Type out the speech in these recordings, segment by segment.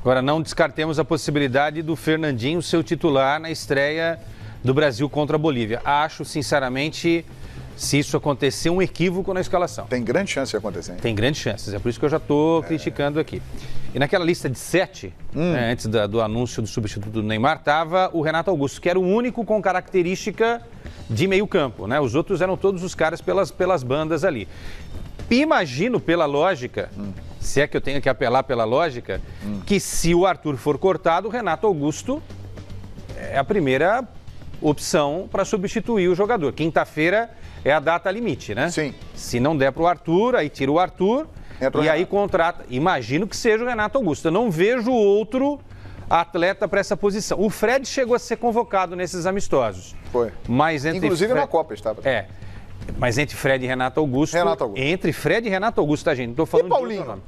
Agora, não descartemos a possibilidade do Fernandinho ser o titular na estreia do Brasil contra a Bolívia. Acho, sinceramente, se isso acontecer, um equívoco na escalação. Tem grande chance de acontecer, hein? Tem grandes chances, é por isso que eu já estou criticando aqui. E naquela lista de 7, antes do anúncio do substituto do Neymar, estava o Renato Augusto, que era o único com característica de meio campo, né? Os outros eram todos os caras pelas bandas ali. Imagino, pela lógica, se é que eu tenho que apelar pela lógica, que se o Arthur for cortado, o Renato Augusto é a primeira opção para substituir o jogador. Quinta-feira é a data limite, né? Sim. Se não der para o Arthur, aí tira o Arthur e aí contrata. Imagino que seja o Renato Augusto. Eu não vejo outro atleta para essa posição. O Fred chegou a ser convocado nesses amistosos. Foi. Mas inclusive na Copa estava. Mas entre Fred e Renato Augusto. Entre Fred e Renato Augusto, tá, gente? Não tô falando e Paulinho?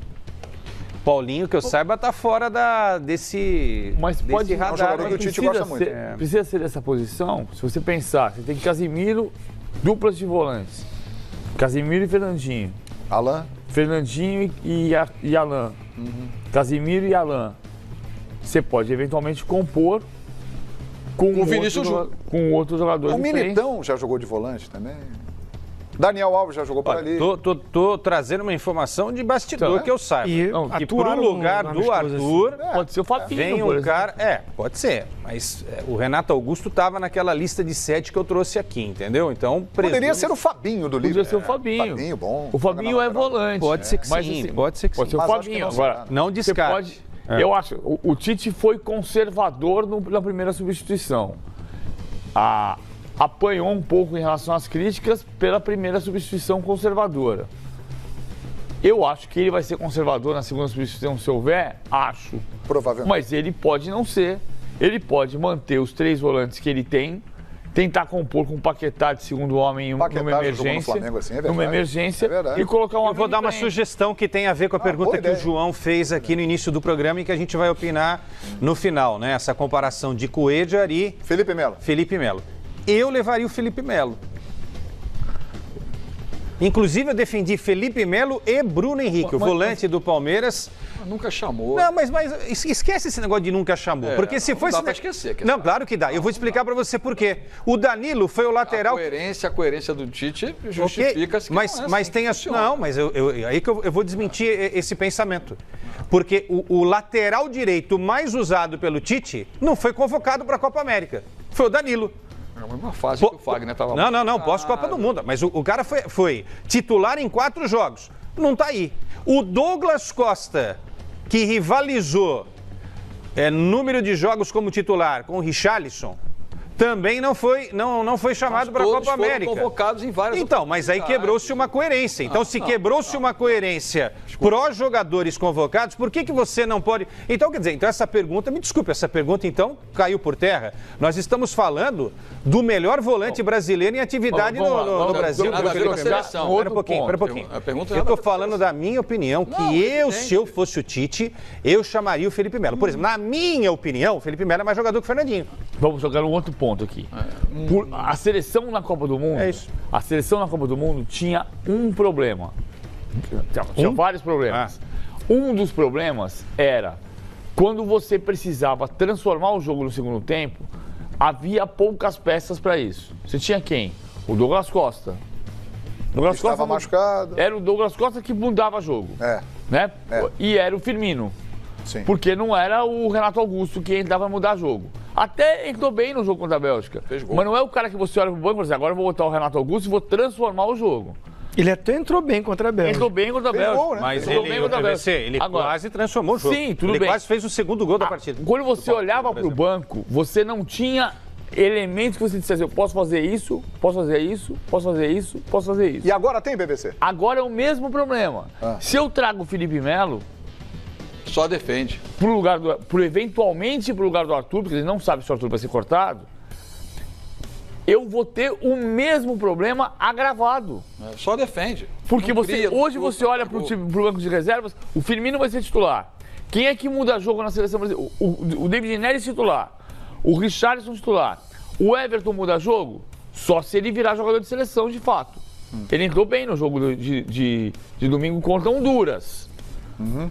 Paulinho, que eu saiba, tá fora desse radar. Um jogador que o Tite gosta muito. Precisa ser dessa posição. Se você pensar, você tem Casimiro, duplas de volantes. Casimiro e Fernandinho. Alan? Fernandinho e Alan. Casimiro e Alan. Você pode eventualmente compor com o Vinícius Júnior. Com outro jogador. O Militão já jogou de volante também. Daniel Alves já jogou por ali. Tô trazendo uma informação de bastidor que eu saiba. Que pro lugar do Arthur, pode ser o Fabinho. Vem um cara. Pode ser. Mas o Renato Augusto estava naquela lista de 7 que eu trouxe aqui, entendeu? Então, poderia ser o Fabinho do livro. Poderia ser o Fabinho. Fabinho, bom. O Fabinho é volante. Pode ser que sim. Mas, assim, pode ser que pode sim. ser o Fabinho. Agora, não descarte. Eu acho, o Tite foi conservador na primeira substituição. Apanhou um pouco em relação às críticas pela primeira substituição conservadora. Eu acho que ele vai ser conservador na segunda substituição, se houver, acho. Provavelmente. Mas ele pode não ser. Ele pode manter os 3 volantes que ele tem, tentar compor com o Paquetá de segundo homem numa emergência. Flamengo, assim, numa emergência e colocar uma. Eu vou dar uma sugestão que tem a ver com a pergunta que o João fez aqui no início do programa e que a gente vai opinar no final, né? Essa comparação de Cuéllar e Felipe Melo. Eu levaria o Felipe Melo. Inclusive, eu defendi Felipe Melo e Bruno Henrique, o volante do Palmeiras. Nunca chamou. Não, mas esquece esse negócio de nunca chamou. Porque se fosse. Não dá pra esquecer. Não, claro que dá. Eu vou explicar pra você por quê. O Danilo foi o lateral. A coerência do Tite justifica-se. Mas tem a. Não, mas aí que eu vou desmentir esse pensamento. Porque o lateral direito mais usado pelo Tite não foi convocado pra Copa América. Foi o Danilo. É uma fase que o Fagner estava... Não, pós-Copa do Mundo. Mas o cara foi titular em 4 jogos. Não tá aí. O Douglas Costa, que rivalizou número de jogos como titular com o Richarlison, também não foi chamado para a Copa América. Foram convocados em várias mas aí quebrou-se uma coerência. Então, se quebrou-se uma coerência pró-jogadores convocados, por que você não pode... Então, quer dizer, essa pergunta, me desculpe, essa pergunta, então, caiu por terra. Nós estamos falando do melhor volante brasileiro em atividade no Brasil. Espera um pouquinho. Eu estou falando da minha opinião, que se eu fosse o Tite, eu chamaria o Felipe Melo. Por exemplo, na minha opinião, o Felipe Melo é mais jogador que o Fernandinho. Vamos jogar um outro ponto aqui. A seleção na Copa do Mundo, a seleção na Copa do Mundo tinha um problema. Tinha vários problemas. Um dos problemas era quando você precisava transformar o jogo no segundo tempo, havia poucas peças para isso. Você tinha quem? O Douglas Costa. Douglas Costa estava machucado. Era o Douglas Costa que mudava jogo. Né? E era o Firmino. Sim. Porque não era o Renato Augusto que entrava a mudar jogo. Até entrou bem no jogo contra a Bélgica. Mas não é o cara que você olha pro banco e fala assim, agora eu vou botar o Renato Augusto e vou transformar o jogo. Ele até entrou bem contra a Bélgica. Entrou bem contra a Bélgica. Gol, né? Mas ele quase transformou o jogo. Sim, tudo bem. Ele quase fez o segundo gol da partida. Quando você olhava pro banco, você não tinha elementos que você dissesse, eu posso fazer isso, posso fazer isso, posso fazer isso, posso fazer isso. E agora tem, BBC? Agora é o mesmo problema. Se eu trago o Felipe Melo... Só defende. Eventualmente pro lugar do Arthur, porque ele não sabe se o Arthur vai ser cortado, eu vou ter o mesmo problema agravado. Só defende. Porque hoje você olha pro banco de reservas, o Firmino vai ser titular. Quem é que muda jogo na seleção brasileira? O David Neres titular. O Richarlison titular. O Everton muda jogo? Só se ele virar jogador de seleção de fato. Ele entrou bem no jogo de domingo contra Honduras.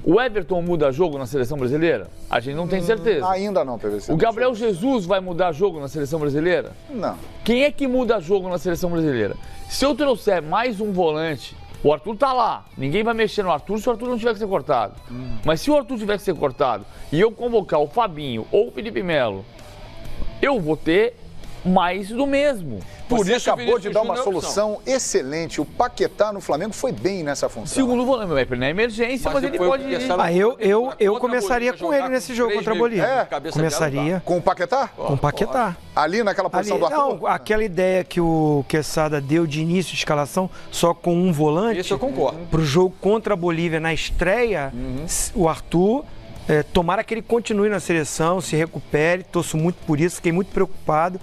O Everton muda jogo na seleção brasileira? A gente não tem certeza. Ainda não, PVC. O Gabriel Jesus vai mudar jogo na seleção brasileira? Não. Quem é que muda jogo na seleção brasileira? Se eu trouxer mais um volante, o Arthur tá lá. Ninguém vai mexer no Arthur se o Arthur não tiver que ser cortado. Mas se o Arthur tiver que ser cortado e eu convocar o Fabinho ou o Felipe Melo, eu vou ter mais do mesmo. Você acabou de dar uma solução excelente. O Paquetá no Flamengo foi bem nessa função. Segundo volante, na emergência, mas ele pode... Eu começaria com ele nesse jogo contra a Bolívia. Começaria. Com o Paquetá? Com o Paquetá. Ali naquela posição do Arthur? Não, aquela ideia que o Quesada deu de início de escalação, só com um volante. Isso eu concordo. Para o jogo contra a Bolívia na estreia, o Arthur... tomara que ele continue na seleção, se recupere, torço muito por isso, fiquei muito preocupado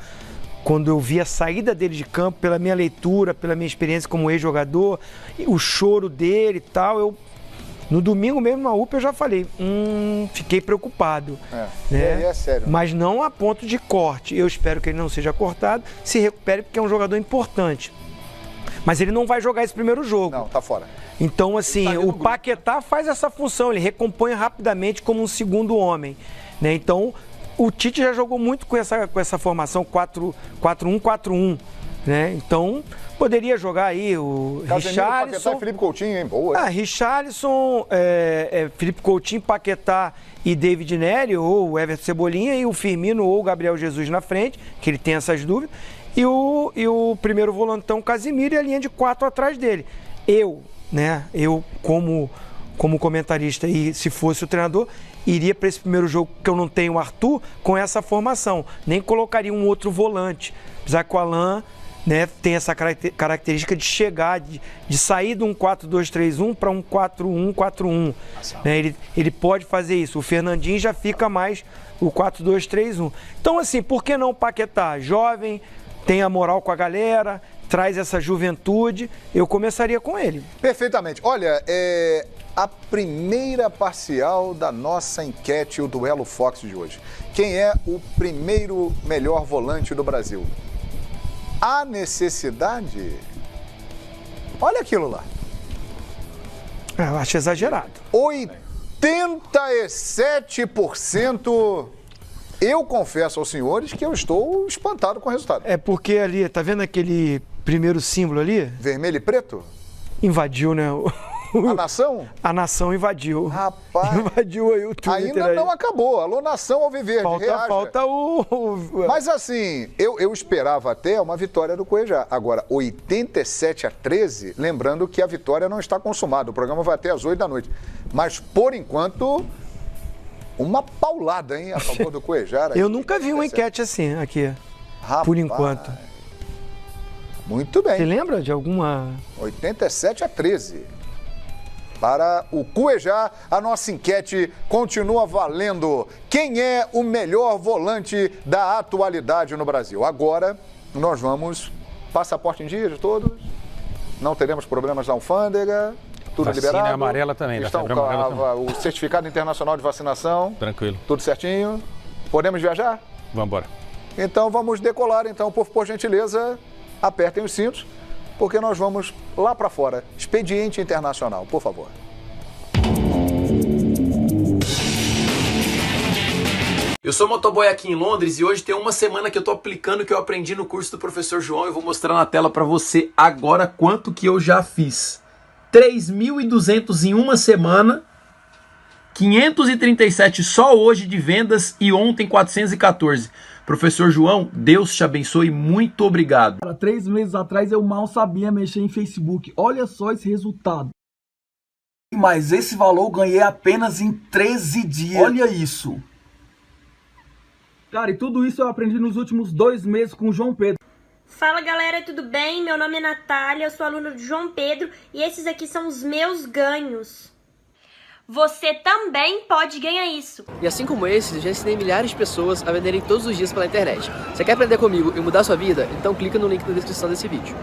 quando eu vi a saída dele de campo, pela minha leitura, pela minha experiência como ex-jogador, o choro dele e tal. No domingo mesmo na UPA eu já falei, fiquei preocupado. Né? É sério. Mas não a ponto de corte. Eu espero que ele não seja cortado, se recupere porque é um jogador importante. Mas ele não vai jogar esse primeiro jogo. Não, tá fora. Então, assim, o Paquetá faz essa função, ele recompõe rapidamente como um segundo homem, né? Então, o Tite já jogou muito com essa formação 4-1-4-1, né? Então, poderia jogar aí o Richarlison... Felipe Coutinho, hein? Boa. Richarlison, Felipe Coutinho, Paquetá e David Nery, ou o Everton Cebolinha, e o Firmino ou o Gabriel Jesus na frente, que ele tem essas dúvidas, e o primeiro volantão Casemiro e a linha de 4 atrás dele. Eu, como comentarista e se fosse o treinador, iria para esse primeiro jogo que eu não tenho o Arthur com essa formação. Nem colocaria um outro volante. Apesar que o Alan, né, tem essa característica de chegar, de sair de um 4-2-3-1 para um 4-1-4-1. Né? Ele pode fazer isso. O Fernandinho já fica mais o 4-2-3-1. Então, assim, por que não o Paquetá? Jovem, tem a moral com a galera, traz essa juventude, eu começaria com ele. Perfeitamente. Olha, a primeira parcial da nossa enquete, o Duelo Fox de hoje. Quem é o primeiro melhor volante do Brasil? Há necessidade? Olha aquilo lá. Eu acho exagerado. 87%. Eu confesso aos senhores que eu estou espantado com o resultado. É porque ali, tá vendo aquele primeiro símbolo ali? Vermelho e preto? Invadiu, né? A nação? A nação invadiu. Rapaz. Invadiu aí o Twitter. Ainda não acabou. Alô, nação alviverde, reaja. Falta o... Mas assim, eu esperava até uma vitória do Cuejá. Agora, 87-13, lembrando que a vitória não está consumada. O programa vai até às 8 da noite. Mas, por enquanto, uma paulada, hein, a favor do Cuejá. Eu nunca vi uma enquete assim aqui, Rapaz, por enquanto. Muito bem. Você lembra de alguma... 87-13. Para o Cuejá, a nossa enquete continua valendo. Quem é o melhor volante da atualidade no Brasil? Agora, nós vamos... Passaporte em dia de todos. Não teremos problemas na alfândega. Tudo vacina liberado. Amarela também. O certificado internacional de vacinação. Tranquilo. Tudo certinho. Podemos viajar? Vamos embora. Então, vamos decolar. Então, por gentileza, apertem os cintos. Porque nós vamos lá para fora. Expediente Internacional, por favor. Eu sou motoboy aqui em Londres e hoje tem uma semana que eu tô aplicando o que eu aprendi no curso do professor João. Eu vou mostrar na tela para você agora quanto que eu já fiz. 3.200 em uma semana, 537 só hoje de vendas e ontem 414. Professor João, Deus te abençoe, muito obrigado. 3 meses atrás eu mal sabia mexer em Facebook. Olha só esse resultado. Mas esse valor eu ganhei apenas em 13 dias. Olha isso. Cara, e tudo isso eu aprendi nos últimos 2 meses com o João Pedro. Fala galera, tudo bem? Meu nome é Natália, eu sou aluna do João Pedro e esses aqui são os meus ganhos. Você também pode ganhar isso. E assim como esses, eu já ensinei milhares de pessoas a venderem todos os dias pela internet. Você quer aprender comigo e mudar sua vida? Então clica no link na descrição desse vídeo.